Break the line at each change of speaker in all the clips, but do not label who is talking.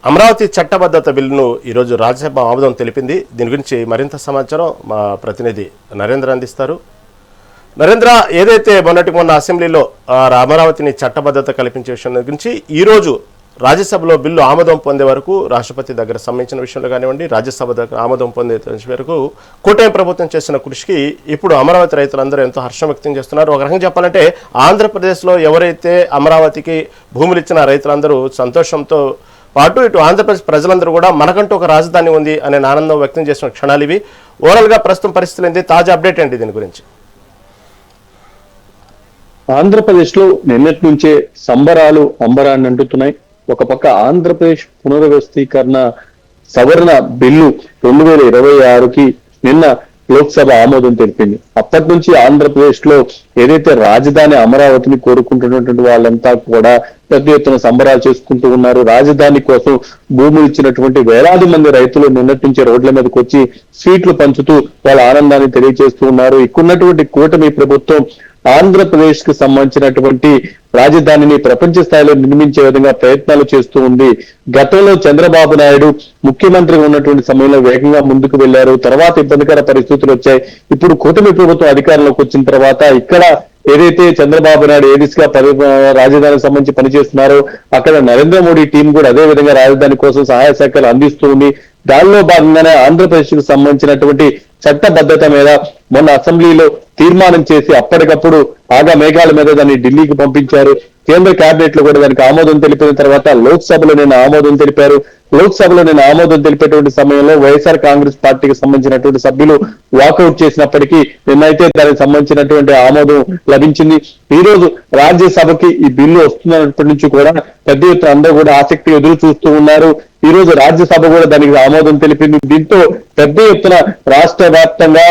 అమరావతి చట్టబద్ధత బిల్లును ఈరోజు రాజ్యసభ ఆమోదం తెలిపింది. దీని గురించి మరింత సమాచారం మా ప్రతినిధి నరేంద్ర అందిస్తారు. నరేంద్ర, ఏదైతే మొన్న అసెంబ్లీలో అమరావతిని చట్టబద్ధత కల్పించే విషయం గురించి ఈరోజు రాజ్యసభలో బిల్లు ఆమోదం పొందే వరకు రాష్ట్రపతి దగ్గర సంబంధించిన విషయంలో కానివ్వండి, రాజ్యసభ దగ్గర ఆమోదం పొందే వరకు కూటమి ప్రభుత్వం చేసిన కృషికి ఇప్పుడు అమరావతి రైతులందరూ ఎంతో హర్షం వ్యక్తం చేస్తున్నారు. ఒక రకంగా చెప్పాలంటే ఆంధ్రప్రదేశ్లో ఎవరైతే అమరావతికి భూములు ఇచ్చిన రైతులందరూ సంతోషంతో పాటు ఇటు ఆంధ్రప్రదేశ్ ప్రజలందరూ కూడా మనకంటూ ఒక రాజధాని ఉంది అనే ఆనందం వ్యక్తం చేసిన క్షణాలు ఇవి. ఓవరాల్గా ప్రస్తుతం పరిస్థితులు ఏంటి, తాజా అప్డేట్ ఏంటి దీని గురించి?
ఆంధ్రప్రదేశ్ లో నిన్నటి నుంచే సంబరాలు అంబరాన్ని అంటున్నాయి. ఒక పక్క ఆంధ్రప్రదేశ్ పునర్వ్యవస్థీకరణ సవరణ బిల్లు 2026కి నిన్న లోక్సభ ఆమోదం తెలిపింది. అప్పటి నుంచి ఆంధ్రప్రదేశ్ లో ఏదైతే రాజధాని అమరావతిని కోరుకుంటున్నటువంటి వాళ్ళంతా కూడా పెద్ద ఎత్తున సంబరాలు చేసుకుంటూ ఉన్నారు. రాజధాని కోసం భూములు ఇచ్చినటువంటి వేలాది మంది రైతులు నిన్నటి నుంచి రోడ్ల మీదకి వచ్చి స్వీట్లు పంచుతూ వాళ్ళ ఆనందాన్ని తెలియజేస్తూ ఉన్నారు. ఇక్కడున్నటువంటి కూటమి ప్రభుత్వం ఆంధ్రప్రదేశ్ కి సంబంధించినటువంటి రాజధానిని ప్రపంచ స్థాయిలో నిర్మించే విధంగా ప్రయత్నాలు చేస్తూ ఉంది. గతంలో చంద్రబాబు నాయుడు ముఖ్యమంత్రిగా ఉన్నటువంటి సమయంలో వేగంగా ముందుకు వెళ్లారు. తర్వాత ఇబ్బందికర పరిస్థితులు వచ్చాయి. ఇప్పుడు కూటమి ప్రభుత్వం అధికారంలోకి వచ్చిన తర్వాత ఇక్కడ ఏదైతే చంద్రబాబు నాయుడు ఏ దిశగా రాజధానికి సంబంధించి పనిచేస్తున్నారో అక్కడ నరేంద్ర మోడీ టీం కూడా అదే విధంగా రాజధాని కోసం సహాయ శాఖలు అందిస్తూ ఉంది. దానిలో భాగంగానే ఆంధ్రప్రదేశ్ కు సంబంధించినటువంటి చట్టబద్ధత మీద మొన్న అసెంబ్లీలో తీర్మానం చేసి అప్పటికప్పుడు ఆగా మేఘాల మీద దాన్ని ఢిల్లీకి పంపించారు. కేంద్ర కేబినెట్ లో కూడా దానికి ఆమోదం తెలిపిన తర్వాత లోక్సభలో నేను ఆమోదం తెలిపారు. లోక్సభలో నేను ఆమోదం తెలిపేటువంటి సమయంలో వైఎస్ఆర్ కాంగ్రెస్ పార్టీకి సంబంధించినటువంటి సభ్యులు వాకౌట్ చేసినప్పటికీ నిన్నైతే దానికి సంబంధించినటువంటి ఆమోదం లభించింది. ఈ రోజు రాజ్యసభకి ఈ బిల్లు వస్తున్నప్పటి నుంచి కూడా పెద్ద ఎత్తున అందరూ కూడా ఆసక్తి ఎదురు చూస్తూ ఉన్నారు. ఈ రోజు రాజ్యసభ కూడా దానికి ఆమోదం తెలిపింది. దీంతో పెద్ద ఎత్తున రాష్ట్ర వ్యాప్తంగా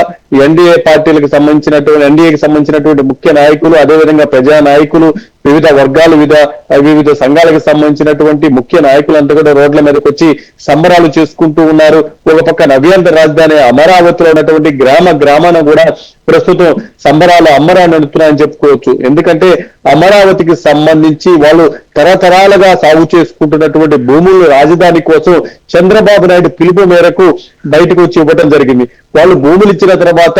ఎన్డీఏకి సంబంధించినటువంటి ముఖ్య నాయకులు, అదేవిధంగా ప్రజా నాయకులు, వివిధ వర్గాలు, వివిధ సంఘాలకు సంబంధించినటువంటి ముఖ్య నాయకులంతా కూడా రోడ్ల మీదకి వచ్చి సంబరాలు చేసుకుంటూ ఉన్నారు. ఒక పక్క నవ్యాంధ్ర రాజధాని అమరావతిలో ఉన్నటువంటి గ్రామాన కూడా ప్రస్తుతం సంబరాలు అమ్మరాన్ని నడుస్తున్నాయని చెప్పుకోవచ్చు. ఎందుకంటే అమరావతికి సంబంధించి వాళ్ళు తరతరాలుగా సాగు చేసుకుంటున్నటువంటి భూములు రాజధాని కోసం చంద్రబాబు నాయుడు పిలుపు మేరకు బయటకు వచ్చి ఇవ్వడం జరిగింది. వాళ్ళు భూములు ఇచ్చిన తర్వాత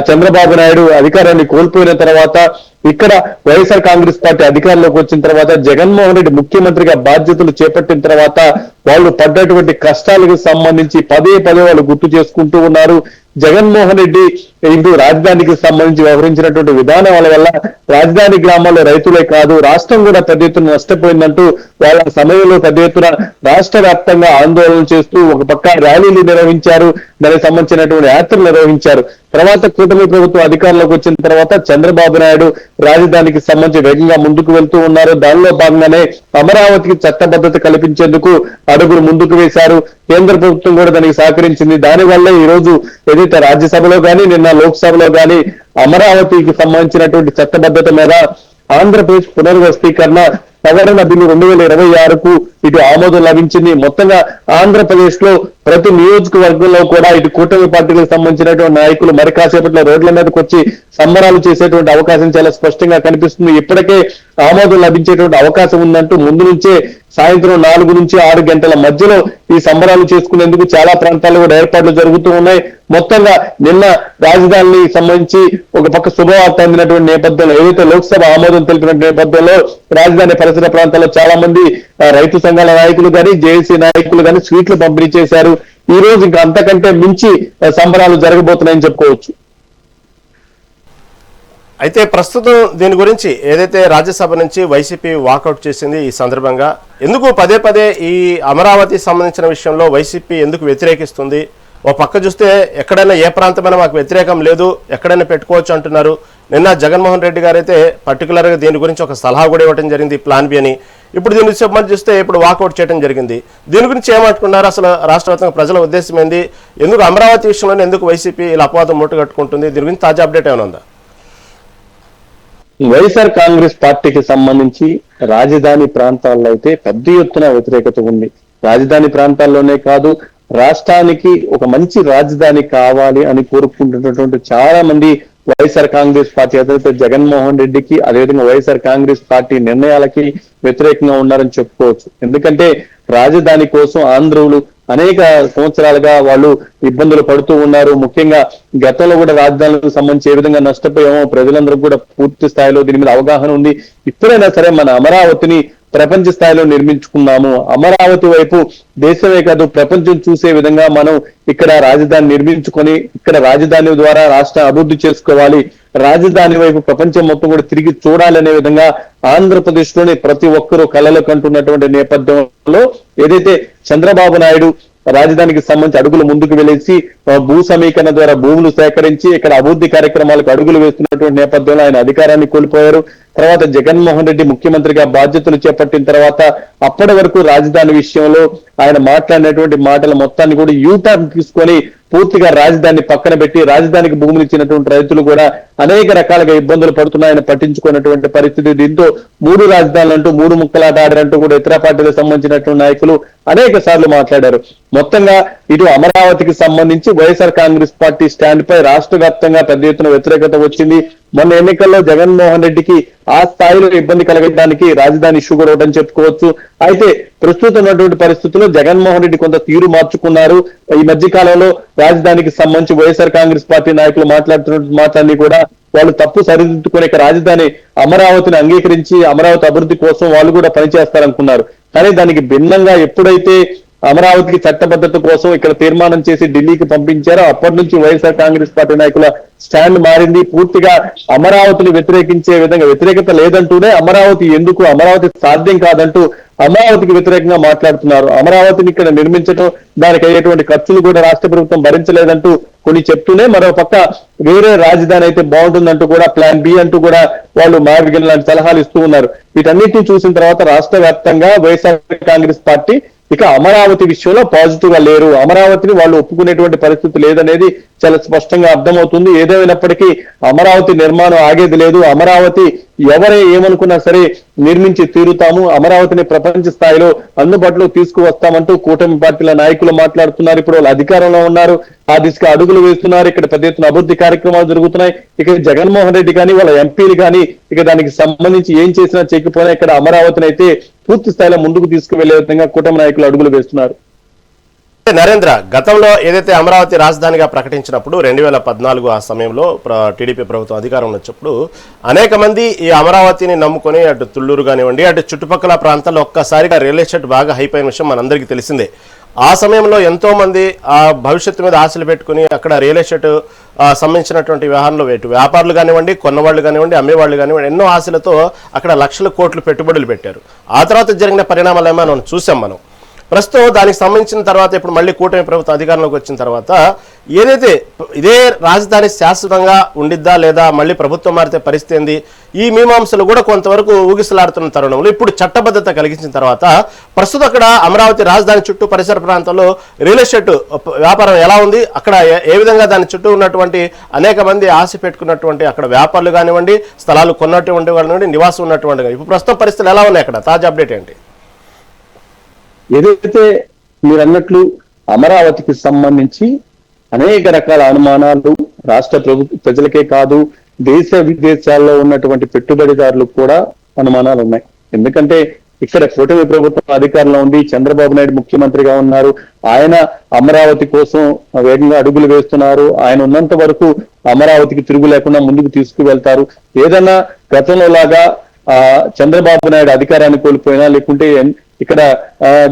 చంద్రబాబు నాయుడు అధికారాన్ని కోల్పోయిన తర్వాత ఇక్కడ వైఎస్ఆర్ కాంగ్రెస్ పార్టీ అధికారంలోకి వచ్చిన తర్వాత జగన్మోహన్ రెడ్డి ముఖ్యమంత్రిగా బాధ్యతలు చేపట్టిన తర్వాత వాళ్ళు పడ్డటువంటి కష్టాలకు సంబంధించి పదే వాళ్ళు గుర్తు చేసుకుంటూ ఉన్నారు. జగన్మోహన్ రెడ్డి ఇందు రాజధానికి సంబంధించి వ్యవహరించినటువంటి విధానాల వల్ల రాజధాని గ్రామాల్లో రైతులే కాదు రాష్ట్రం కూడా పెద్ద ఎత్తున నష్టపోయిందంటూ వాళ్ళ సమయంలో పెద్ద ఎత్తున రాష్ట్ర వ్యాప్తంగా ఆందోళన చేస్తూ ఒక పక్క ర్యాలీలు నిర్వహించారు, దానికి సంబంధించినటువంటి యాత్రలు నిర్వహించారు. తర్వాత కూటమి ప్రభుత్వం అధికారంలోకి వచ్చిన తర్వాత చంద్రబాబు నాయుడు రాజధానికి సంబంధించి వేగంగా ముందుకు వెళ్తూ ఉన్నారు. దానిలో భాగంగానే అమరావతికి చట్టబద్ధత కల్పించేందుకు అడుగులు ముందుకు వేశారు. కేంద్ర ప్రభుత్వం కూడా దానికి సహకరించింది. దానివల్ల ఈ రోజు ఏదైతే రాజ్యసభలో కానీ నిన్న లోక్సభలో కానీ అమరావతికి సంబంధించినటువంటి చట్టబద్ధత మీద ఆంధ్రప్రదేశ్ పునర్వ్యవస్థీకరణ సవరణ బిల్లు 2026కు ఇటు ఆమోదం లభించింది. మొత్తంగా ఆంధ్రప్రదేశ్ లో ప్రతి నియోజకవర్గంలో కూడా ఇటు కూటమి పార్టీలకు సంబంధించినటువంటి నాయకులు మరి కాసేపట్లో రోడ్ల మీదకి వచ్చి సంబరాలు చేసేటువంటి అవకాశం చాలా స్పష్టంగా కనిపిస్తుంది. ఇప్పటికే ఆమోదం లభించేటువంటి అవకాశం ఉందంటూ ముందు నుంచే సాయంత్రం 4 నుంచి 6 గంటల మధ్యలో ఈ సంబరాలు చేసుకునేందుకు చాలా ప్రాంతాల్లో కూడా ఏర్పాట్లు జరుగుతూ ఉన్నాయి. మొత్తంగా నిన్న రాజధానికి సంబంధించి ఒక పక్క శుభవార్త అందినటువంటి నేపథ్యంలో ఏదైతే లోక్సభ ఆమోదం తెలిపిన నేపథ్యంలో రాజధాని పరిసర ప్రాంతాల్లో చాలా మంది రైతు సంఘాల నాయకులు కానీ జేఏసీ నాయకులు కానీ స్వీట్లు పంపిణీ చేశారు. ఈ రోజు ఇంకా అంతకంటే మించి సంబరాలు జరగబోతున్నాయని చెప్పుకోవచ్చు.
అయితే ప్రస్తుతం దీని గురించి ఏదైతే రాజ్యసభ నుంచి వైసీపీ వాకౌట్ చేసింది, ఈ సందర్భంగా ఎందుకు పదే ఈ అమరావతి సంబంధించిన విషయంలో వైసీపీ ఎందుకు వ్యతిరేకిస్తుంది? ఓ పక్క చూస్తే ఎక్కడైనా ఏ ప్రాంతమైనా మాకు వ్యతిరేకం లేదు, ఎక్కడైనా పెట్టుకోవచ్చు అంటున్నారు. నిన్న జగన్మోహన్ రెడ్డి గారు అయితే పర్టికులర్గా దీని గురించి ఒక సలహా కూడా ఇవ్వడం జరిగింది, ప్లాన్ బి అని. ఇప్పుడు దీని సంబంధించి చూస్తే ఇప్పుడు వాకౌట్ చేయడం జరిగింది. దీని గురించి ఏమంటున్నారు? అసలు రాష్ట్ర వ్యాప్తంగా ప్రజల ఉద్దేశం ఏంది? ఎందుకు అమరావతి విషయంలోనే ఎందుకు వైసీపీ ఇలా అపవాదం మూట కట్టుకుంటుంది? దీని గురించి తాజా అప్డేట్ ఏమైనా ఉందా?
వైఎస్ఆర్ కాంగ్రెస్ పార్టీకి సంబంధించి రాజధాని ప్రాంతాల్లో అయితే పెద్ద ఎత్తున వ్యతిరేకత ఉంది. రాజధాని ప్రాంతాల్లోనే కాదు రాష్ట్రానికి ఒక మంచి రాజధాని కావాలి అని కోరుకుంటున్నటువంటి చాలా మంది వైఎస్ఆర్ కాంగ్రెస్ పార్టీ అధినేత జగన్మోహన్ రెడ్డికి అదేవిధంగా వైఎస్ఆర్ కాంగ్రెస్ పార్టీ నిర్ణయాలకి వ్యతిరేకంగా ఉన్నారని చెప్పుకోవచ్చు. ఎందుకంటే రాజధాని కోసం ఆంధ్రులు అనేక సంవత్సరాలుగా వాళ్ళు ఇబ్బందులు పడుతూ ఉన్నారు. ముఖ్యంగా గతంలో కూడా రాజధానులకు సంబంధించి ఏ విధంగా నష్టపోయామో ప్రజలందరూ కూడా పూర్తి స్థాయిలో దీని మీద అవగాహన ఉంది. ఇప్పుడైనా సరే మన అమరావతిని ప్రపంచ స్థాయిలో నిర్మించుకున్నాము. అమరావతి వైపు దేశమే కాదు ప్రపంచం చూసే విధంగా మనం ఇక్కడ రాజధాని నిర్మించుకొని ఇక్కడ రాజధాని ద్వారా రాష్ట్ర అభివృద్ధి చేసుకోవాలి. రాజధాని వైపు ప్రపంచం మొత్తం కూడా తిరిగి చూడాలనే విధంగా ఆంధ్రప్రదేశ్ లోని ప్రతి ఒక్కరూ కలలు కంటున్నటువంటి నేపథ్యంలో ఏదైతే చంద్రబాబు నాయుడు రాజధానికి సంబంధించి అడుగులు ముందుకు వెళ్లేసి భూ సమీకరణ ద్వారా భూములు సేకరించి ఇక్కడ అభివృద్ధి కార్యక్రమాలకు అడుగులు వేస్తున్నటువంటి నేపథ్యంలో ఆయన అధికారాన్ని కోల్పోయారు. తర్వాత జగన్మోహన్ రెడ్డి ముఖ్యమంత్రిగా బాధ్యతలు చేపట్టిన తర్వాత అప్పటి వరకు రాజధాని విషయంలో ఆయన మాట్లాడినటువంటి మాటల మొత్తాన్ని కూడా యూటర్న్ తీసుకొని పూర్తిగా రాజధాని పక్కన పెట్టి రాజధానికి భూములు ఇచ్చినటువంటి రైతులు కూడా అనేక రకాలుగా ఇబ్బందులు పడుతున్నాయని పట్టించుకున్నటువంటి పరిస్థితి. దీంతో 3 రాజధానులు అంటూ 3 ముక్కలాట ఆడారంటూ కూడా ఇతర పార్టీలకు సంబంధించినటువంటి నాయకులు అనేక సార్లు మాట్లాడారు. మొత్తంగా ఇటు అమరావతికి సంబంధించి వైఎస్ఆర్ కాంగ్రెస్ పార్టీ స్టాండ్ పై రాష్ట్ర వ్యాప్తంగా పెద్ద ఎత్తున వ్యతిరేకత వచ్చింది. మొన్న ఎన్నికల్లో జగన్మోహన్ రెడ్డికి ఆ స్థాయిలో ఇబ్బంది కలగడానికి రాజధాని ఇష్యూ కూడా ఒకటని చెప్పుకోవచ్చు. అయితే ప్రస్తుతం ఉన్నటువంటి పరిస్థితుల్లో జగన్మోహన్ రెడ్డి కొంత తీరు మార్చుకున్నారు. ఈ మధ్య కాలంలో రాజధానికి సంబంధించి వైఎస్ఆర్ కాంగ్రెస్ పార్టీ నాయకులు మాట్లాడుతున్న మాటలన్నీ కూడా వాళ్ళు తప్పు సరిదిద్దుకునే రాజధాని అమరావతిని అంగీకరించి అమరావతి అభివృద్ధి కోసం వాళ్ళు కూడా పనిచేస్తారనుకున్నారు. కానీ దానికి భిన్నంగా ఎప్పుడైతే అమరావతికి చట్టబద్ధత కోసం ఇక్కడ తీర్మానం చేసి ఢిల్లీకి పంపించారో అప్పటి నుంచి వైఎస్ఆర్ కాంగ్రెస్ పార్టీ నాయకుల స్టాండ్ మారింది. పూర్తిగా అమరావతిని వ్యతిరేకించే విధంగా వ్యతిరేకత లేదంటూనే అమరావతి ఎందుకు అమరావతి సాధ్యం కాదంటూ అమరావతికి వ్యతిరేకంగా మాట్లాడుతున్నారు. అమరావతిని ఇక్కడ నిర్మించడం దానికి అయ్యేటువంటి ఖర్చులు కూడా రాష్ట్ర ప్రభుత్వం భరించలేదంటూ కొన్ని చెప్తూనే మరో పక్క వేరే రాజధాని అయితే బాగుంటుందంటూ కూడా ప్లాన్ బి అంటూ కూడా వాళ్ళు మార్గం లాంటి సలహాలు ఇస్తూ ఉన్నారు. వీటన్నిటిని చూసిన తర్వాత రాష్ట్ర వ్యాప్తంగా వైఎస్ఆర్ కాంగ్రెస్ పార్టీ ఇక అమరావతి విషయంలో పాజిటివ్ గా లేరు. అమరావతిని వాళ్ళు ఒప్పుకునేటువంటి పరిస్థితి లేదనేది చాలా స్పష్టంగా అర్థమవుతుంది. ఏదేమైనప్పటికీ అమరావతి నిర్మాణం ఆగేది లేదు. అమరావతి ఎవరే ఏమనుకున్నా సరే నిర్మించి తీరుతాము. అమరావతిని ప్రపంచ స్థాయిలో అందుబాటులో తీసుకువస్తామంటూ కూటమి పార్టీల నాయకులు మాట్లాడుతున్నారు. ఇప్పుడు వాళ్ళు అధికారంలో ఉన్నారు, ఆ దిశగా అడుగులు వేస్తున్నారు. ఇక్కడ పెద్ద ఎత్తున అభివృద్ధి కార్యక్రమాలు జరుగుతున్నాయి. ఇక జగన్మోహన్ రెడ్డి కానీ వాళ్ళ ఎంపీలు కానీ ఇక దానికి సంబంధించి ఏం చేసినా చేయకపోయినా ఇక్కడ అమరావతిని అయితే పూర్తి స్థాయిలో ముందుకు తీసుకువెళ్లే విధంగా కూటమి నాయకులు అడుగులు వేస్తున్నారు.
నరేంద్ర, గతంలో ఏదైతే అమరావతి రాజధానిగా ప్రకటించినప్పుడు 2014 ఆ సమయంలో టీడీపీ ప్రభుత్వం అధికారంలో వచ్చినప్పుడు అనేక మంది ఈ అమరావతిని నమ్ముకొని అటు తుళ్ళూరు కానివ్వండి అటు చుట్టుపక్కల ప్రాంతాల్లో ఒక్కసారిగా రియల్ ఎస్టేట్ బాగా హైప్ అయిన విషయం మనందరికీ తెలిసిందే. ఆ సమయంలో ఎంతో మంది ఆ భవిష్యత్తు మీద ఆశలు పెట్టుకుని అక్కడ రియల్ ఎస్టేట్ సంబంధించినటువంటి వ్యవహారంలో వ్యాపారులు కానివ్వండి, కొన్నవాళ్ళు కానివ్వండి, అమ్మేవాళ్ళు కానివ్వండి ఎన్నో ఆశలతో అక్కడ లక్షల కోట్లు పెట్టుబడులు పెట్టారు. ఆ తర్వాత జరిగిన పరిణామాలు ఏమో మనం చూసాం. మనం ప్రస్తుతం దానికి సంబంధించిన తర్వాత ఇప్పుడు మళ్ళీ కూటమి ప్రభుత్వం అధికారంలోకి వచ్చిన తర్వాత ఏదైతే ఇదే రాజధాని శాశ్వతంగా ఉండిద్దా లేదా మళ్ళీ ప్రభుత్వం మారితే పరిస్థితి ఏంది, ఈ మీమాంసలు కూడా కొంతవరకు ఊగిసలాడుతున్న తరుణంలో ఇప్పుడు చట్టబద్ధత కలిగించిన తర్వాత ప్రస్తుతం అక్కడ అమరావతి రాజధాని చుట్టూ పరిసర ప్రాంతాల్లో రియల్ ఎస్టేట్ వ్యాపారం ఎలా ఉంది, అక్కడ ఏ విధంగా దాని చుట్టూ ఉన్నటువంటి అనేక మంది ఆశ పెట్టుకున్నటువంటి అక్కడ వ్యాపారులు కానివ్వండి, స్థలాలు కొన్నటువంటి కానివ్వండి, నివాసం ఉన్నటువంటి ఇప్పుడు ప్రస్తుతం పరిస్థితులు ఎలా ఉన్నాయి, అక్కడ తాజా అప్డేట్ ఏంటి?
ఏదైతే మీరు అన్నట్లు అమరావతికి సంబంధించి అనేక రకాల అనుమానాలు రాష్ట్ర ప్రజలకే కాదు దేశ విదేశాల్లో ఉన్నటువంటి పెట్టుబడిదారులకు కూడా అనుమానాలు ఉన్నాయి. ఎందుకంటే ఇక్కడ కూటమి ప్రభుత్వం అధికారంలో ఉంది, చంద్రబాబు నాయుడు ముఖ్యమంత్రిగా ఉన్నారు. ఆయన అమరావతి కోసం వేగంగా అడుగులు వేస్తున్నారు. ఆయన ఉన్నంత వరకు అమరావతికి తిరుగు లేకుండా ముందుకు తీసుకువెళ్తారు. ఏదైనా గతంలో లాగా చంద్రబాబు నాయుడు అధికారాన్ని కోల్పోయినా లేకుంటే ఇక్కడ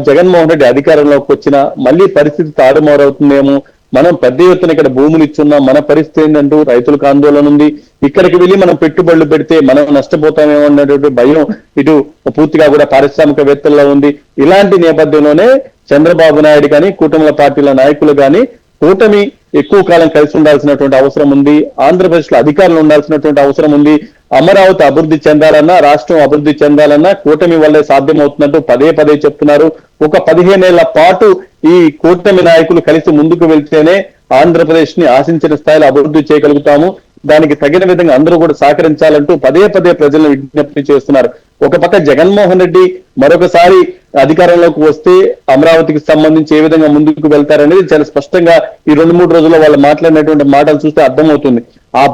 జగన్మోహన్ రెడ్డి అధికారంలోకి వచ్చినా మళ్ళీ పరిస్థితి తారుమారవుతుందేమో, మనం పెద్ద ఎత్తున ఇక్కడ భూములు ఇచ్చున్నాం, మన పరిస్థితి ఏంటంటూ రైతులకు ఆందోళన ఉంది. ఇక్కడికి వెళ్ళి మనం పెట్టుబడులు పెడితే మనం నష్టపోతామేమో అన్నటువంటి భయం ఇటు పూర్తిగా కూడా పారిశ్రామికవేత్తల్లో ఉంది. ఇలాంటి నేపథ్యంలోనే చంద్రబాబు నాయుడు కానీ కూటమిల పార్టీల నాయకులు కానీ కూటమి ఎక్కువ కాలం కలిసి ఉండాల్సినటువంటి అవసరం ఉంది. ఆంధ్రప్రదేశ్ లో అధికారులు ఉండాల్సినటువంటి అవసరం ఉంది. అమరావతి అభివృద్ధి చెందాలన్నా, రాష్ట్రం అభివృద్ధి చెందాలన్నా కూటమి వల్లే సాధ్యమవుతున్నట్టు పదే పదే చెప్తున్నారు. ఒక 15 ఏళ్ల పాటు ఈ కూటమి నాయకులు కలిసి ముందుకు వెళ్తేనే ఆంధ్రప్రదేశ్ ని ఆశించిన స్థాయిలో అభివృద్ధి చేయగలుగుతాము. దానికి తగిన విధంగా అందరూ కూడా సహకరించాలంటూ పదే పదే ప్రజలను విజ్ఞప్తి చేస్తున్నారు. ఒక పక్క జగన్మోహన్ రెడ్డి మరొకసారి అధికారంలోకి వస్తే అమరావతికి సంబంధించి ఏ విధంగా ముందుకు వెళ్తారనేది చాలా స్పష్టంగా ఈ 2-3 రోజుల్లో వాళ్ళు మాట్లాడినటువంటి మాటలు చూస్తే అర్థమవుతుంది. ఆ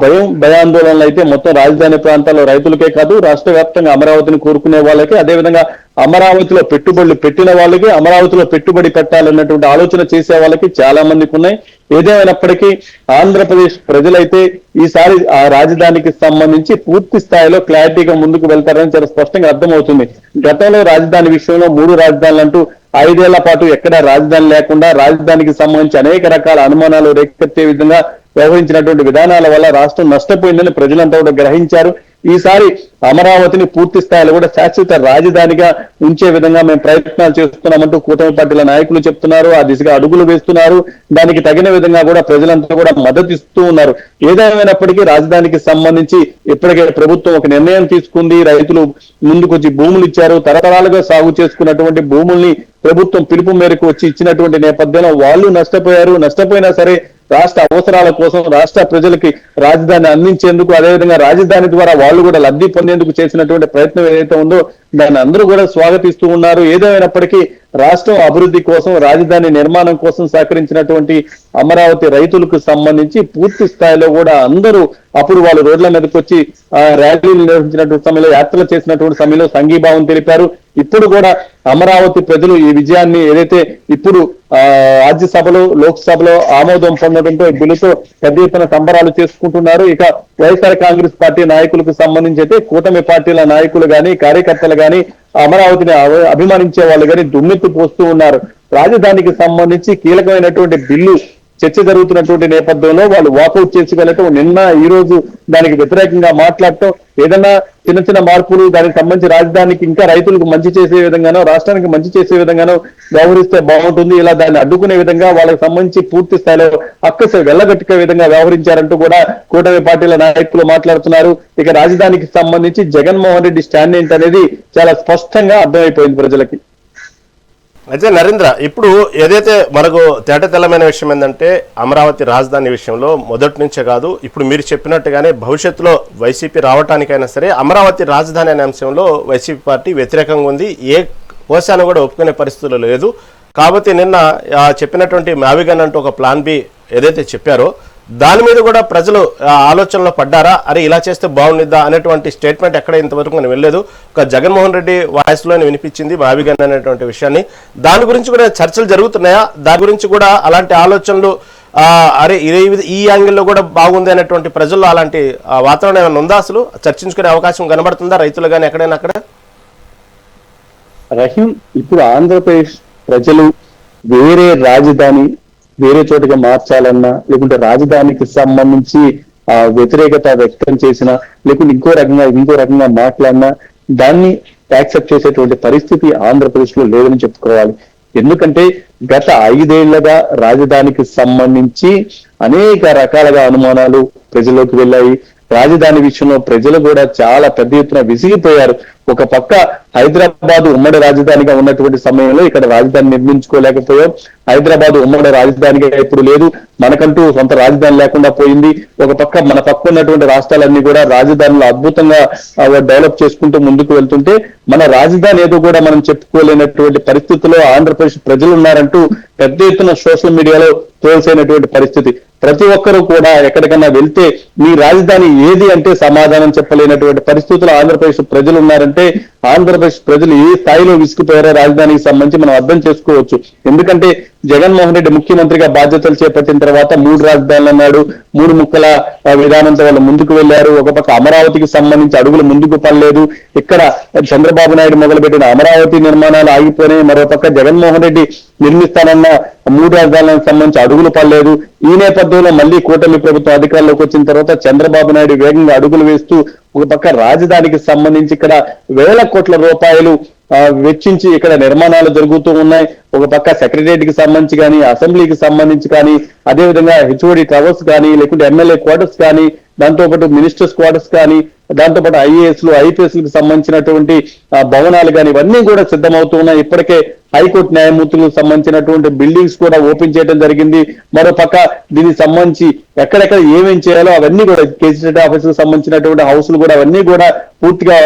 భయాందోళనలు అయితే మొత్తం రాజధాని ప్రాంతాల్లో రైతులకే కాదు, రాష్ట్ర వ్యాప్తంగా అమరావతిని కోరుకునే వాళ్ళకి, అదేవిధంగా అమరావతిలో పెట్టుబడులు పెట్టిన వాళ్ళకి, అమరావతిలో పెట్టుబడి పెట్టాలన్నటువంటి ఆలోచన చేసే వాళ్ళకి చాలా మందికి ఉన్నాయి. ఏదేమైనప్పటికీ ఆంధ్రప్రదేశ్ ప్రజలైతే ఈసారి ఆ రాజధానికి సంబంధించి పూర్తి స్థాయిలో క్లారిటీగా ముందుకు వెళ్తారని చాలా స్పష్టంగా అర్థమవుతుంది. గతంలో రాజధాని విషయంలో 3 రాజధానులు అంటూ 5 ఏళ్ల పాటు ఎక్కడా రాజధాని లేకుండా రాజధానికి సంబంధించి అనేక రకాల అనుమానాలు రేకెత్తే విధంగా వ్యవహరించినటువంటి విధానాల వల్ల రాష్ట్రం నష్టపోయిందని ప్రజలంతా కూడా గ్రహించారు. ఈసారి అమరావతిని పూర్తి స్థాయిలో కూడా శాశ్వత రాజధానిగా ఉంచే విధంగా మేము ప్రయత్నాలు చేస్తున్నామంటూ కూటమి పార్టీల నాయకులు చెప్తున్నారు. ఆ దిశగా అడుగులు వేస్తున్నారు. దానికి తగిన విధంగా కూడా ప్రజలంతా కూడా మద్దతు ఇస్తూ ఉన్నారు. ఏదేమైనప్పటికీ రాజధానికి సంబంధించి ఇప్పటికే ప్రభుత్వం ఒక నిర్ణయం తీసుకుంది. రైతులు ముందుకొచ్చి భూములు ఇచ్చారు. తరతరాలుగా సాగు చేసుకున్నటువంటి భూముల్ని ప్రభుత్వం పిలుపు మేరకు వచ్చి ఇచ్చినటువంటి నేపథ్యంలో వాళ్ళు నష్టపోయారు. నష్టపోయినా సరే రాష్ట్ర అవసరాల కోసం, రాష్ట్ర ప్రజలకి రాజధాని అందించేందుకు, అదేవిధంగా రాజధాని ద్వారా వాళ్ళు కూడా లబ్ధి పొందేందుకు చేసినటువంటి ప్రయత్నం ఏదైతే ఉందో దాన్ని అందరూ కూడా స్వాగతిస్తూ ఉన్నారు. ఏదేమైనప్పటికీ రాష్ట్రం అభివృద్ధి కోసం, రాజధాని నిర్మాణం కోసం సహకరించినటువంటి అమరావతి రైతులకు సంబంధించి పూర్తి స్థాయిలో కూడా అందరూ అప్పుడు వాళ్ళు రోడ్ల మీదకి వచ్చి ర్యాలీలు నిర్వహించినటువంటి సమయంలో, యాత్రలు చేసినటువంటి సమయంలో సంఘీభావం తెలిపారు. ఇప్పుడు కూడా అమరావతి ప్రజలు ఈ విజయాన్ని ఏదైతే ఇప్పుడు రాజ్యసభలో, లోక్సభలో ఆమోదం పొందడంతో ఈ బిల్లుతో పెద్ద ఎత్తున సంబరాలు చేసుకుంటున్నారు. ఇక వైఎస్ఆర్ కాంగ్రెస్ పార్టీ నాయకులకు సంబంధించి అయితే కూటమి పార్టీల నాయకులు గాని, కార్యకర్తలు గాని, అమరావతిని అభిమానించే వాళ్ళు గాని దుమ్మెత్తి పోస్తూ ఉన్నారు. రాజధానికి సంబంధించి కీలకమైనటువంటి బిల్లు చర్చ జరుగుతున్నటువంటి నేపథ్యంలో వాళ్ళు వాకౌట్ చేసి వెళ్ళటం, నిన్న ఈ రోజు దానికి వ్యతిరేకంగా మాట్లాడటం, ఏదైనా చిన్న చిన్న మార్పులు దానికి సంబంధించి రాజధానికి ఇంకా రైతులకు మంచి చేసే విధంగానో, రాష్ట్రానికి మంచి చేసే విధంగానో వ్యవహరిస్తే బాగుంటుంది, ఇలా దాన్ని అడ్డుకునే విధంగా వాళ్ళకి సంబంధించి పూర్తి స్థాయిలో అక్కస వెళ్ళగట్టుకే విధంగా వ్యవహరించారంటూ కూడా కూటమి పార్టీల నాయకులు మాట్లాడుతున్నారు. ఇక రాజధానికి సంబంధించి జగన్మోహన్ రెడ్డి స్టాండ్ ఏంటనేది చాలా స్పష్టంగా అర్థమైపోయింది ప్రజలకి.
అయితే నరేంద్ర, ఇప్పుడు ఏదైతే మనకు తేటతెల్లమైన విషయం ఏంటంటే అమరావతి రాజధాని విషయంలో మొదటి నుంచే కాదు, ఇప్పుడు మీరు చెప్పినట్టుగానే భవిష్యత్తులో వైసీపీ రావటానికైనా సరే అమరావతి రాజధాని అనే అంశంలో వైసీపీ పార్టీ వ్యతిరేకంగా ఉంది. ఏ కోశాన్ని కూడా ఒప్పుకునే పరిస్థితులు లేదు. కాబట్టి నిన్న చెప్పినటువంటి మ్యావిగన్ అంటూ ఒక ప్లాన్ బి ఏదైతే చెప్పారో దాని మీద కూడా ప్రజలు ఆలోచనలో పడ్డారా, అరే ఇలా చేస్తే బాగుండిద్దా అనేటువంటి స్టేట్మెంట్ ఎక్కడ ఇంతవరకు నేను వెళ్ళలేదు. ఒక జగన్మోహన్ రెడ్డి వాయిస్లోనే వినిపించింది మావిగన్ అనేటువంటి విషయాన్ని. దాని గురించి కూడా చర్చలు జరుగుతున్నాయా? దాని గురించి కూడా అలాంటి ఆలోచనలు అరే ఈ యాంగిల్లో కూడా బాగుంది అనేటువంటి ప్రజల్లో అలాంటి వాతావరణం ఏమైనా ఉందా? అసలు చర్చించుకునే అవకాశం కనబడుతుందా రైతులు కానీ ఎక్కడైనా అక్కడ?
రహీం, ఇప్పుడు ఆంధ్రప్రదేశ్ ప్రజలు వేరే రాజధాని వేరే చోటుగా మార్చాలన్నా, లేకుంటే రాజధానికి సంబంధించి వ్యతిరేకత వ్యక్తం చేసినా, లేకుంటే ఇంకో రకంగా మాట్లాడినా దాన్ని యాక్సెప్ట్ చేసేటువంటి పరిస్థితి ఆంధ్రప్రదేశ్ లో లేదని చెప్పుకోవాలి. ఎందుకంటే గత 5 ఏళ్లుగా రాజధానికి సంబంధించి అనేక రకాలుగా అనుమానాలు ప్రజల్లోకి వెళ్ళాయి. రాజధాని విషయంలో ప్రజలు కూడా చాలా పెద్ద ఎత్తున విసిగిపోయారు. ఒక పక్క హైదరాబాద్ ఉమ్మడి రాజధానిగా ఉన్నటువంటి సమయంలో ఇక్కడ రాజధాని నిర్మించుకోలేకపోయాం. హైదరాబాద్ ఉమ్మడి రాజధానిగా ఇప్పుడు లేదు, మనకంటూ సొంత రాజధాని లేకుండా పోయింది. ఒక పక్క మన పక్క ఉన్నటువంటి రాష్ట్రాలన్నీ కూడా రాజధానులు అద్భుతంగా డెవలప్ చేసుకుంటూ ముందుకు వెళ్తుంటే మన రాజధాని ఏదో కూడా మనం చెప్పుకోలేనటువంటి పరిస్థితుల్లో ఆంధ్రప్రదేశ్ ప్రజలు ఉన్నారంటూ పెద్ద ఎత్తున సోషల్ మీడియాలో తోల్సైనటువంటి పరిస్థితి. ప్రతి ఒక్కరూ కూడా ఎక్కడికన్నా వెళ్తే మీ రాజధాని ఏది అంటే సమాధానం చెప్పలేనటువంటి పరిస్థితులు ఆంధ్రప్రదేశ్ ప్రజలు ఉన్నారంటే ఆంధ్రప్రదేశ్ ప్రజలు ఏ స్థాయిలో విసిగిపోయారో రాజధానికి సంబంధించి మనం అర్థం చేసుకోవచ్చు. ఎందుకంటే జగన్మోహన్ రెడ్డి ముఖ్యమంత్రిగా బాధ్యతలు చేపట్టిన తర్వాత 3 రాజధానులు అన్నాడు, 3 ముక్కల విధానంతో వాళ్ళు ముందుకు వెళ్లారు. ఒక పక్క అమరావతికి సంబంధించి అడుగులు ముందుకు పడలేదు. ఇక్కడ చంద్రబాబు నాయుడు మొదలుపెట్టిన అమరావతి నిర్మాణాలు ఆగిపోయినాయి. మరో పక్క జగన్మోహన్ రెడ్డి నిర్మిస్తానన్న 3 రాజధానులకు సంబంధించి అడుగులు పడలేదు. ఈ నేపథ్యంలో మళ్ళీ కూటమి ప్రభుత్వం అధికారంలోకి వచ్చిన తర్వాత చంద్రబాబు నాయుడు వేగంగా అడుగులు వేస్తూ ఒక పక్క రాజధానికి సంబంధించి ఇక్కడ వేల కోట్ల రూపాయలు వెచ్చించి ఇక్కడ నిర్మాణాలు జరుగుతూ ఉన్నాయి. ఒక పక్క సెక్రటరియట్ కి సంబంధించి కానీ, అసెంబ్లీకి సంబంధించి కానీ, అదేవిధంగా హెచ్ఓడి టవర్స్ కానీ, లేకుంటే ఎమ్మెల్యే క్వార్టర్స్ కానీ, దాంతోపాటు మినిస్టర్స్ క్వార్టర్స్ కానీ, దాంతోపాటు ఐఏఎస్లు ఐపీఎస్లకు సంబంధించినటువంటి భవనాలు కానీ ఇవన్నీ కూడా సిద్ధమవుతూ ఉన్నాయి. ఇప్పటికే హైకోర్టు న్యాయమూర్తులకు సంబంధించినటువంటి బిల్డింగ్స్ కూడా ఓపెన్ చేయడం జరిగింది. మరో పక్క దీనికి సంబంధించి ఎక్కడెక్కడ ఏమేం చేయాలో అవన్నీ కూడా కేసీఆర్ ఆఫీస్ కు సంబంధించినటువంటి హౌస్లు కూడా అవన్నీ కూడా పూర్తిగా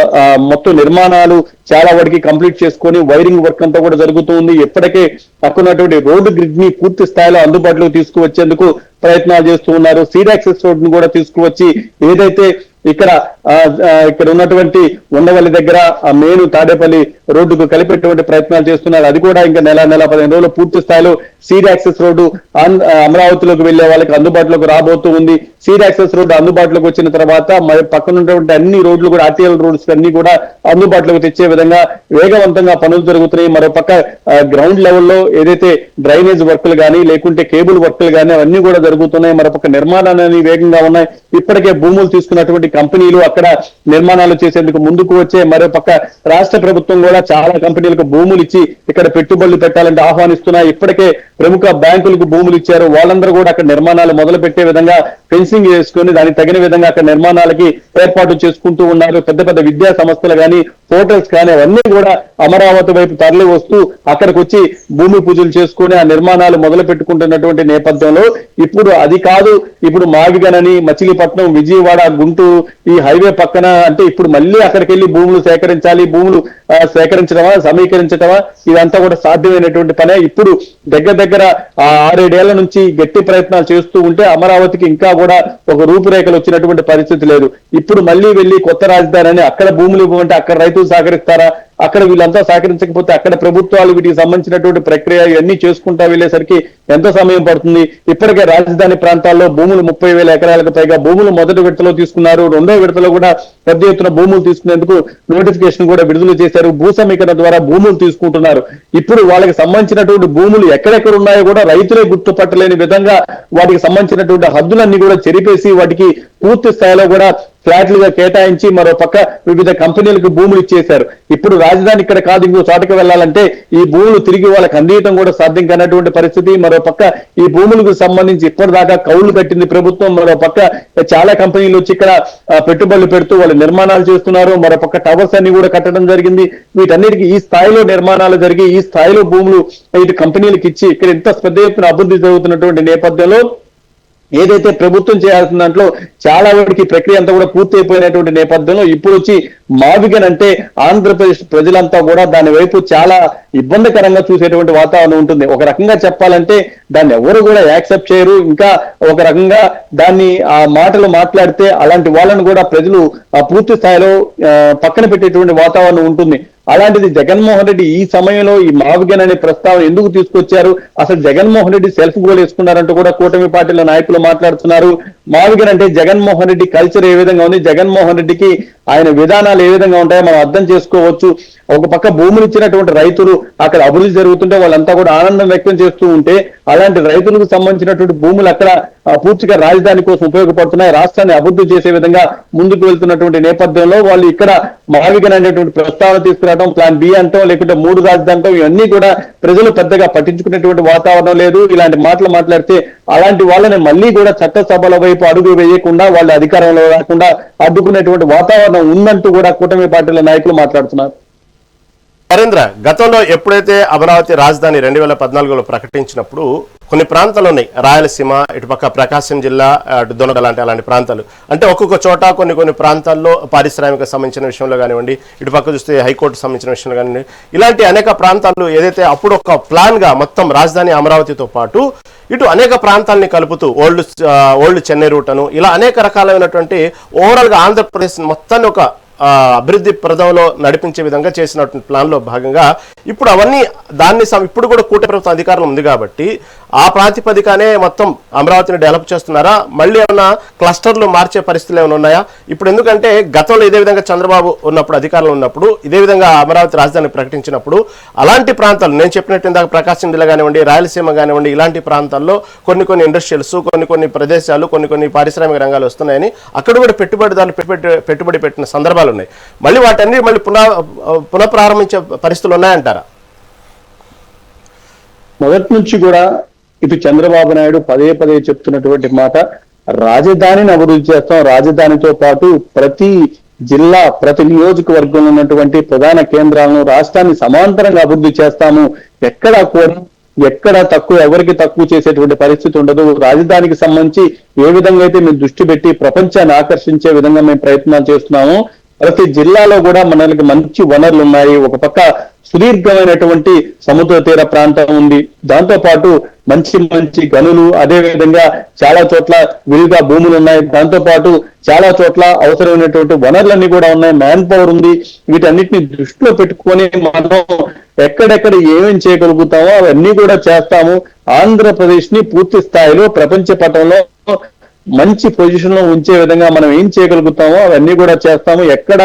మొత్తం నిర్మాణాలు చాలా వాటికి కంప్లీట్ చేసుకొని వైరింగ్ వర్క్ అంతా కూడా జరుగుతుంది. ఇప్పటికే అక్కడ ఉన్నటువంటి రోడ్డు గ్రిడ్ ని పూర్తి స్థాయిలో అందుబాటులోకి తీసుకువచ్చేందుకు ప్రయత్నాలు చేస్తూ ఉన్నారు. సీడ్ యాక్సెస్ రోడ్ ను కూడా తీసుకువచ్చి ఏదైతే ఇక్కడ ఉన్నటువంటి ఉండవల్లి దగ్గర ఆ మేను తాడేపల్లి రోడ్డుకు కలిపేటువంటి ప్రయత్నాలు చేస్తున్నారు. అది కూడా ఇంకా నెల 15 రోజులు పూర్తి స్థాయిలో సీడ్ యాక్సెస్ రోడ్డు అమరావతిలోకి వెళ్లే వాళ్ళకి అందుబాటులోకి రాబోతూ ఉంది. సీడ్ యాక్సెస్ రోడ్డు అందుబాటులోకి వచ్చిన తర్వాత మరి పక్కన ఉన్నటువంటి అన్ని రోడ్లు కూడా ఆర్టీఎల్ రోడ్స్ అన్ని కూడా అందుబాటులోకి తెచ్చే విధంగా వేగవంతంగా పనులు జరుగుతున్నాయి. మరోపక్క గ్రౌండ్ లెవెల్లో ఏదైతే డ్రైనేజ్ వర్కులు కానీ లేకుంటే కేబుల్ వర్కులు కానీ అవన్నీ కూడా జరుగుతున్నాయి. మరోపక్క నిర్మాణాలు వేగంగా ఉన్నాయి. ఇప్పటికే భూములు తీసుకున్నటువంటి కంపెనీలు అక్కడ నిర్మాణాలు చేసేందుకు ముందుకు వచ్చే. మరోపక్క రాష్ట్ర ప్రభుత్వం కూడా చాలా కంపెనీలకు భూములు ఇచ్చి ఇక్కడ పెట్టుబడులు పెట్టాలంటే ఆహ్వానిస్తున్నాయి. ఇప్పటికే ప్రముఖ బ్యాంకులకు భూములు ఇచ్చారు. వాళ్ళందరూ కూడా అక్కడ నిర్మాణాలు మొదలు పెట్టే విధంగా ఫెన్సింగ్ చేసుకుని దానికి తగిన విధంగా అక్కడ నిర్మాణాలకి ఏర్పాటు చేసుకుంటూ ఉన్నారు. పెద్ద పెద్ద విద్యా సంస్థలు కానీ హోటల్స్ కానీ అవన్నీ కూడా అమరావతి వైపు తరలి వస్తూ అక్కడికి వచ్చి భూమి పూజలు చేసుకుని ఆ నిర్మాణాలు మొదలు పెట్టుకుంటున్నటువంటి నేపథ్యంలో ఇప్పుడు అది కాదు, ఇప్పుడు మాగిగనని మచిలీపట్నం విజయవాడ గుంటూరు ఈ హైవే పక్కన అంటే ఇప్పుడు మళ్ళీ అక్కడికి వెళ్ళి భూములు సేకరించాలి, భూములు సేకరించడమా సమీకరించడమా ఇదంతా కూడా సాధ్యమైనటువంటి పనే. ఇప్పుడు దగ్గర 6-7 ఏళ్ల నుంచి గట్టి ప్రయత్నాలు చేస్తూ ఉంటే అమరావతికి ఇంకా కూడా ఒక రూపురేఖలు వచ్చినటువంటి పరిస్థితి లేదు. ఇప్పుడు మళ్ళీ వెళ్ళి కొత్త రాజధాని అని అక్కడ భూములు ఇవ్వమంటే అక్కడ రైతులు సహకరిస్తారా? అక్కడ వీళ్ళంతా సహకరించకపోతే అక్కడ ప్రభుత్వాలు వీటికి సంబంధించినటువంటి ప్రక్రియ ఇవన్నీ చేసుకుంటా వెళ్ళేసరికి ఎంత సమయం పడుతుంది? ఇప్పటికే రాజధాని ప్రాంతాల్లో భూములు 30,000 ఎకరాలకు పైగా భూములు మొదటి విడతలో తీసుకున్నారు. రెండో విడతలో కూడా పెద్ద ఎత్తున భూములు తీసుకునేందుకు నోటిఫికేషన్ కూడా విడుదల చేశారు. భూ సమీకరణ ద్వారా భూములు తీసుకుంటున్నారు. ఇప్పుడు వాళ్ళకి సంబంధించినటువంటి భూములు ఎక్కడెక్కడ ఉన్నాయో కూడా రైతులే గుర్తుపట్టలేని విధంగా వాటికి సంబంధించినటువంటి హద్దులన్నీ కూడా చెరిపేసి వాటికి పూర్తి స్థాయిలో కూడా ఫ్లాట్లుగా కేటాయించి మరో పక్క వివిధ కంపెనీలకు భూములు ఇచ్చేశారు. ఇప్పుడు రాజధాని ఇక్కడ కాదు ఇంకో చోటకి వెళ్ళాలంటే ఈ భూములు తిరిగి వాళ్ళకి అందించడం కూడా సాధ్యం కానటువంటి పరిస్థితి. మరో పక్క ఈ భూములకు సంబంధించి ఇప్పటిదాకా కౌలు కట్టింది ప్రభుత్వం. మరో పక్క చాలా కంపెనీలు వచ్చి ఇక్కడ పెట్టుబడులు పెడుతూ వాళ్ళు నిర్మాణాలు చేస్తున్నారు. మరో పక్క టవర్స్ అన్ని కూడా కట్టడం జరిగింది. వీటన్నిటికీ ఈ స్థాయిలో నిర్మాణాలు జరిగి ఈ స్థాయిలో భూములు ఇటు కంపెనీలకు ఇచ్చి ఇక్కడ ఇంత పెద్ద ఎత్తున అభివృద్ధి జరుగుతున్నటువంటి నేపథ్యంలో ఏదైతే ప్రభుత్వం చేయాల్సిన దాంట్లో చాలా వరకు ప్రక్రియ అంతా కూడా పూర్తి అయిపోయినటువంటి నేపథ్యంలో ఇప్పుడు వచ్చి మావిగన్ అంటే ఆంధ్రప్రదేశ్ ప్రజలంతా కూడా దాని వైపు చాలా ఇబ్బందికరంగా చూసేటువంటి వాతావరణం ఉంటుంది. ఒక రకంగా చెప్పాలంటే దాన్ని ఎవరు కూడా యాక్సెప్ట్ చేయరు. ఇంకా ఒక రకంగా దాన్ని ఆ మాటలు మాట్లాడితే అలాంటి వాళ్ళను కూడా ప్రజలు పూర్తి స్థాయిలో పక్కన పెట్టేటువంటి వాతావరణం ఉంటుంది. అలాంటిది జగన్మోహన్ రెడ్డి ఈ సమయంలో ఈ మావిగన్ అనే ప్రస్తావన ఎందుకు తీసుకొచ్చారు? అసలు జగన్మోహన్ రెడ్డి సెల్ఫ్ గోల్ వేసుకున్నారంటూ కూడా కూటమి పార్టీల నాయకులు మాట్లాడుతున్నారు. మావిగన్ అంటే జగన్మోహన్ రెడ్డి కల్చర్ ఏ విధంగా ఉంది, జగన్మోహన్ రెడ్డికి ఆయన విధానాలు ఏ విధంగా ఉంటాయో మనం అర్థం చేసుకోవచ్చు. ఒక పక్క భూములు ఇచ్చినటువంటి రైతులు అక్కడ అభివృద్ధి జరుగుతుంటే వాళ్ళంతా కూడా ఆనందం వ్యక్తం చేస్తూ ఉంటే అలాంటి రైతులకు సంబంధించినటువంటి భూములు అక్కడ పూర్తిగా రాజధాని కోసం ఉపయోగపడుతున్నాయి. రాష్ట్రాన్ని అభివృద్ధి చేసే విధంగా ముందుకు వెళ్తున్నటువంటి నేపథ్యంలో వాళ్ళు ఇక్కడ మావిగన్ అనేటువంటి ప్రస్తావన తీసుకురావడం, ప్లాన్ బి అంటాం లేకుంటే 3 రాజధానితో ఇవన్నీ కూడా ప్రజలు పెద్దగా పట్టించుకునేటువంటి వాతావరణం లేదు. ఇలాంటి మాటలు మాట్లాడితే అలాంటి వాళ్ళని మళ్ళీ కూడా చట్టసభల వైపు అడుగు వేయకుండా వాళ్ళు అధికారంలో రాకుండా అడ్డుకునేటువంటి వాతావరణం ఉందంటూ కూడా కూటమి పార్టీల నాయకులు మాట్లాడుతున్నారు.
నరేంద్ర, గతంలో ఎప్పుడైతే అమరావతి రాజధాని 2014లో ప్రకటించినప్పుడు కొన్ని ప్రాంతాలు ఉన్నాయి, రాయలసీమ, ఇటుపక్క ప్రకాశం జిల్లా, అటు దొనగ అలాంటి ప్రాంతాలు, అంటే ఒక్కొక్క చోట కొన్ని ప్రాంతాల్లో పారిశ్రామిక సంబంధించిన విషయంలో కానివ్వండి, ఇటుపక్క చూస్తే హైకోర్టు సంబంధించిన విషయంలో కానివ్వండి, ఇలాంటి అనేక ప్రాంతాలు ఏదైతే అప్పుడు ఒక ప్లాన్ గా మొత్తం రాజధాని అమరావతితో పాటు ఇటు అనేక ప్రాంతాలని కలుపుతూ ఓల్డ్ చెన్నై రూట్ అను ఇలా అనేక రకాలైనటువంటి ఓవరాల్ గా ఆంధ్రప్రదేశ్ మొత్తాన్ని ఒక అభివృద్ధి ప్రదంలో నడిపించే విధంగా చేసినటువంటి ప్లాన్లో భాగంగా ఇప్పుడు అవన్నీ ఇప్పుడు కూడా కూటమి ప్రభుత్వం అధికారంలో ఉంది కాబట్టి ఆ ప్రాతిపదికనే మొత్తం అమరావతిని డెవలప్ చేస్తున్నారా? మళ్ళీ ఏమైనా క్లస్టర్లు మార్చే పరిస్థితులు ఏమైనా ఉన్నాయా? ఇప్పుడు ఎందుకంటే గతంలో ఇదే విధంగా చంద్రబాబు ఉన్నప్పుడు అధికారంలో ఉన్నప్పుడు ఇదే విధంగా అమరావతి రాజధాని ప్రకటించినప్పుడు అలాంటి ప్రాంతాలు నేను చెప్పినట్టు ఇందాక ప్రకాశం జిల్లా కానివ్వండి, రాయలసీమ కానివ్వండి, ఇలాంటి ప్రాంతాల్లో కొన్ని ఇండస్ట్రియల్స్, కొన్ని ప్రదేశాలు, కొన్ని పారిశ్రామిక రంగాలు వస్తున్నాయని అక్కడ కూడా పెట్టుబడిదారులు పెట్టుబడి పెట్టిన సందర్భాలు ఉన్నాయి. మళ్ళీ వాటన్ని మళ్ళీ పునఃప్రారంభించే పరిస్థితులు ఉన్నాయంటారా?
మొదటి నుంచి కూడా ఇటు చంద్రబాబు నాయుడు పదే చెప్తున్నటువంటి మాట, రాజధానిని అభివృద్ధి చేస్తాం, రాజధానితో పాటు ప్రతి జిల్లా ప్రతి నియోజకవర్గంలో ఉన్నటువంటి ప్రధాన కేంద్రాలను రాష్ట్రాన్ని సమాంతరంగా అభివృద్ధి చేస్తాము, ఎక్కడా కూడా ఎక్కడ తక్కువ, ఎవరికి తక్కువ చేసేటువంటి పరిస్థితి ఉండదు. రాజధానికి సంబంధించి ఏ విధంగా అయితే మేము దృష్టి పెట్టి ప్రపంచాన్ని ఆకర్షించే విధంగా మేము ప్రయత్నాలు చేస్తున్నాము. ప్రతి జిల్లాలో కూడా మనకి మంచి వనరులు ఉన్నాయి. ఒక పక్క సుదీర్ఘమైనటువంటి సముద్ర తీర ప్రాంతం ఉంది, దాంతో పాటు మంచి మంచి గనులు, అదే విధంగా చాలా చోట్ల విరిగా భూములు ఉన్నాయి, దాంతో పాటు చాలా చోట్ల అవసరమైనటువంటి వనరులన్నీ కూడా ఉన్నాయి, మ్యాన్ పవర్ ఉంది. వీటన్నిటిని దృష్టిలో పెట్టుకొని మనం ఎక్కడెక్కడ ఏమేం చేయగలుగుతామో అవన్నీ కూడా చేస్తాము. ఆంధ్రప్రదేశ్ ని పూర్తి స్థాయిలో ప్రపంచ పటంలో మంచి పొజిషన్ లో ఉంచే విధంగా మనం ఏం చేయగలుగుతామో అవన్నీ కూడా చేస్తాము. ఎక్కడ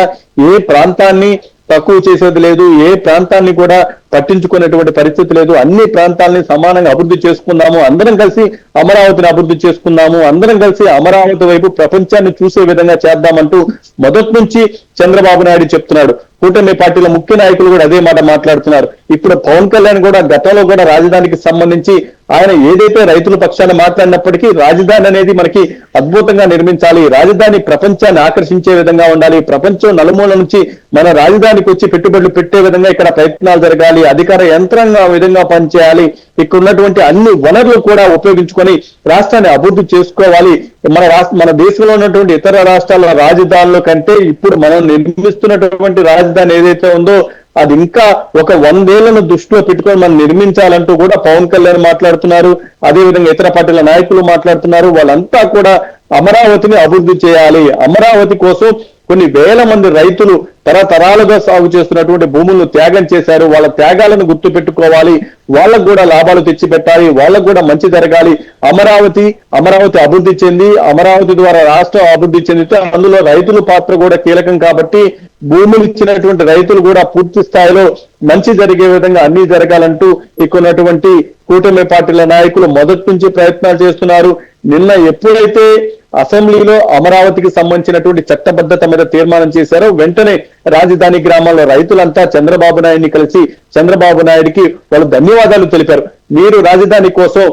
ఏ ప్రాంతాన్ని తక్కువ చేసేది లేదు, ఏ ప్రాంతాన్ని కూడా పట్టించుకునేటువంటి పరిస్థితి లేదు. అన్ని ప్రాంతాలని సమానంగా అభివృద్ధి చేసుకుందాము, అందరం కలిసి అమరావతిని అభివృద్ధి చేసుకుందాము, అందరం కలిసి అమరావతి వైపు ప్రపంచాన్ని చూసే విధంగా చేద్దామంటూ మొదటి నుంచి చంద్రబాబు నాయుడు చెప్తున్నాడు. కూటమి పార్టీల ముఖ్య నాయకులు కూడా అదే మాట మాట్లాడుతున్నారు. ఇప్పుడు పవన్ కళ్యాణ్ కూడా గతంలో కూడా రాజధానికి సంబంధించి ఆయన ఏదైతే రైతుల పక్షాన మాట్లాడినప్పటికీ రాజధాని అనేది మనకి అద్భుతంగా నిర్మించాలి, రాజధాని ప్రపంచాన్ని ఆకర్షించే విధంగా ఉండాలి, ప్రపంచం నలుమూల నుంచి మన రాజధానికి వచ్చి పెట్టుబడులు పెట్టే విధంగా ఇక్కడ ప్రయత్నాలు జరగాలి, అధికార యంత్రాంగం ఆ విధంగా పనిచేయాలి, ఇక్కడ ఉన్నటువంటి అన్ని వనరులు కూడా ఉపయోగించుకొని రాష్ట్రాన్ని అభివృద్ధి చేసుకోవాలి. మన దేశంలో ఉన్నటువంటి ఇతర రాష్ట్రాల రాజధానుల కంటే ఇప్పుడు మనం నిర్మిస్తున్నటువంటి రాజధాని ఏదైతే ఉందో అది ఇంకా ఒక 100 ఏళ్లను దృష్టిలో పెట్టుకొని మనం నిర్మించాలంటూ కూడా పవన్ కళ్యాణ్ మాట్లాడుతున్నారు. అదేవిధంగా ఇతర పార్టీల నాయకులు మాట్లాడుతున్నారు. వాళ్ళంతా కూడా అమరావతిని అభివృద్ధి చేయాలి, అమరావతి కోసం కొన్ని వేల మంది రైతులు తరతరాలుగా సాగు చేస్తున్నటువంటి భూములను త్యాగం చేశారు. వాళ్ళ త్యాగాలను గుర్తు పెట్టుకోవాలి, వాళ్ళకు కూడా లాభాలు తెచ్చిపెట్టాలి, వాళ్ళకు కూడా మంచి జరగాలి. అమరావతి అభివృద్ధి చెంది అమరావతి ద్వారా రాష్ట్రం అభివృద్ధి చెందితే అందులో రైతుల పాత్ర కూడా కీలకం. కాబట్టి భూములు ఇచ్చినటువంటి రైతులు కూడా పూర్తి స్థాయిలో మంచి జరిగే విధంగా అన్ని జరగాలంటూ ఇక్కడ కూటమి పార్టీల నాయకులు మొదటి నుంచి ప్రయత్నాలు చేస్తున్నారు. నిన్న ఎప్పుడైతే అసెంబ్లీలో అమరావతికి సంబంధించినటువంటి చట్టబద్ధత మీద తీర్మానం చేశారో వెంటనే రాజధాని గ్రామాల్లో రైతులంతా చంద్రబాబు నాయుడిని కలిసి చంద్రబాబు నాయుడికి వాళ్ళు ధన్యవాదాలు తెలిపారు. మీరు రాజధాని కోసం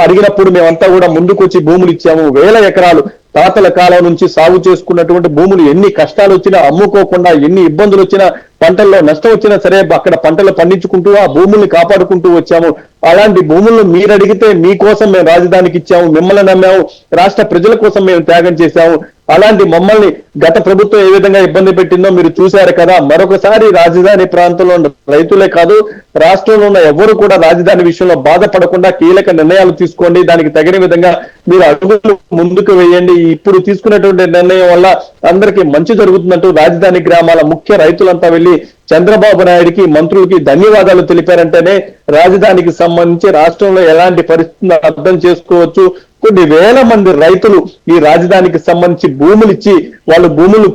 అడిగినప్పుడు మేమంతా కూడా ముందుకొచ్చి భూములు ఇచ్చాము, 1000 ఎకరాలు తాతల కాలం నుంచి సాగు చేసుకున్నటువంటి భూములు ఎన్ని కష్టాలు వచ్చినా అమ్ముకోకుండా, ఎన్ని ఇబ్బందులు వచ్చినా, పంటల్లో నష్టం వచ్చినా సరే అక్కడ పంటలు పండించుకుంటూ ఆ భూముల్ని కాపాడుకుంటూ వచ్చాము. అలాంటి భూములను మీరు అడిగితే మీకోసం మేము రాజధానికి ఇచ్చాము, మిమ్మల్ని నమ్మాము, రాష్ట్ర ప్రజల కోసం మేము త్యాగం చేశాము. అలాంటి మమ్మల్ని గత ప్రభుత్వం ఏ విధంగా ఇబ్బంది పెట్టిందో మీరు చూశారు కదా. మరొకసారి రాజధాని ప్రాంతంలో ఉన్న రైతులే కాదు, రాష్ట్రంలో ఉన్న ఎవరు కూడా రాజధాని విషయంలో బాధపడకుండా కీలక నిర్ణయాలు తీసుకోండి, దానికి తగిన విధంగా మీరు అడుగులు ముందుకు వేయండి. ఇప్పుడు తీసుకున్నటువంటి నిర్ణయం వల్ల అందరికీ మంచి జరుగుతుందంటూ రాజధాని గ్రామాల ముఖ్య రైతులంతా వెళ్లి చంద్రబాబు నాయుడికి, మంత్రులకి ధన్యవాదాలు తెలిపారంటేనే రాజధానికి సంబంధించి రాష్ట్రంలో ఎలాంటి పరిస్థితులను అర్థం చేసుకోవచ్చు. కొన్ని వేల మంది రైతులు ఈ రాజధానికి సంబంధించి భూములు ఇచ్చి వాళ్ళు భూములు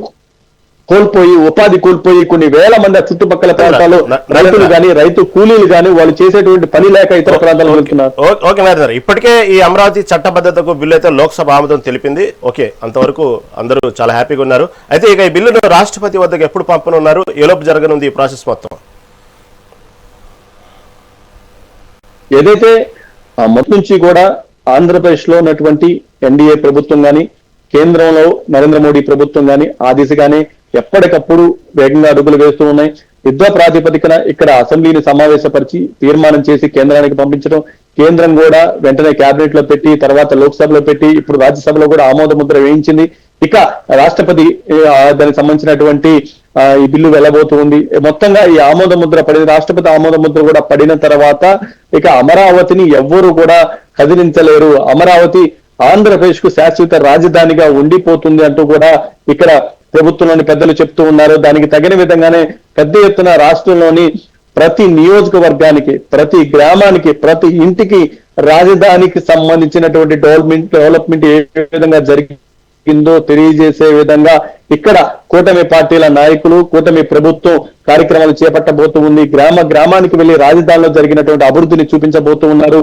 కోల్పోయి, ఉపాధి కోల్పోయి కొన్ని వేల మంది చుట్టుపక్కల ప్రాంతాల్లో రైతులు కానీ రైతు కూలీలు కానీ వాళ్ళు చేసేటువంటి పని లేక ఇతర ప్రాంతాల్లో వెళ్తున్నారు.
ఓకే నరేంద్ర, ఇప్పటికే ఈ అమరావతి చట్టబద్ధతకు బిల్లు అయితే లోక్సభ ఆమోదం తెలిపింది. ఓకే, అంతవరకు అందరూ చాలా హ్యాపీగా ఉన్నారు. అయితే ఇక ఈ బిల్లును రాష్ట్రపతి వద్దకు ఎప్పుడు పంపనున్నారు, ఎలోపు జరగనుంది ఈ ప్రాసెస్ మొత్తం?
ఏదైతే మొదటి నుంచి కూడా ఆంధ్రప్రదేశ్ లో ఉన్నటువంటి ఎన్డీఏ ప్రభుత్వం కానీ కేంద్రంలో నరేంద్ర మోడీ ప్రభుత్వం కానీ ఆ దిశగానే ఎప్పటికప్పుడు వేగంగా అడుగులు వేస్తూ ఉన్నాయి. యుద్ధ ప్రాతిపదికన ఇక్కడ అసెంబ్లీని సమావేశపరిచి తీర్మానం చేసి కేంద్రానికి పంపించడం, కేంద్రం కూడా వెంటనే కేబినెట్ లో పెట్టి తర్వాత లోక్సభలో పెట్టి ఇప్పుడు రాజ్యసభలో కూడా ఆమోద ముద్ర వేయించింది. ఇక రాష్ట్రపతి దానికి సంబంధించినటువంటి ఈ బిల్లు వెళ్ళబోతుంది. మొత్తంగా ఈ ఆమోద ముద్ర పడింది, రాష్ట్రపతి ఆమోద ముద్ర కూడా పడిన తర్వాత ఇక అమరావతిని ఎవ్వరూ కూడా కదిలించలేరు, అమరావతి ఆంధ్రప్రదేశ్ కు శాశ్వత రాజధానిగా ఉండిపోతుంది అంటూ కూడా ఇక్కడ ప్రభుత్వంలోని పెద్దలు చెప్తూ ఉన్నారు. దానికి తగిన విధంగానే పెద్ద ఎత్తున రాష్ట్రంలోని ప్రతి నియోజకవర్గానికి, ప్రతి గ్రామానికి, ప్రతి ఇంటికి రాజధానికి సంబంధించినటువంటి డెవలప్మెంట్ ఏ విధంగా జరిగిందో తెలియజేసే విధంగా ఇక్కడ కూటమి పార్టీల నాయకులు, కూటమి ప్రభుత్వం కార్యక్రమాలు చేపట్టబోతూ ఉంది. గ్రామానికి వెళ్లి రాజధానిలో జరిగినటువంటి అభివృద్ధిని చూపించబోతూ ఉన్నారు.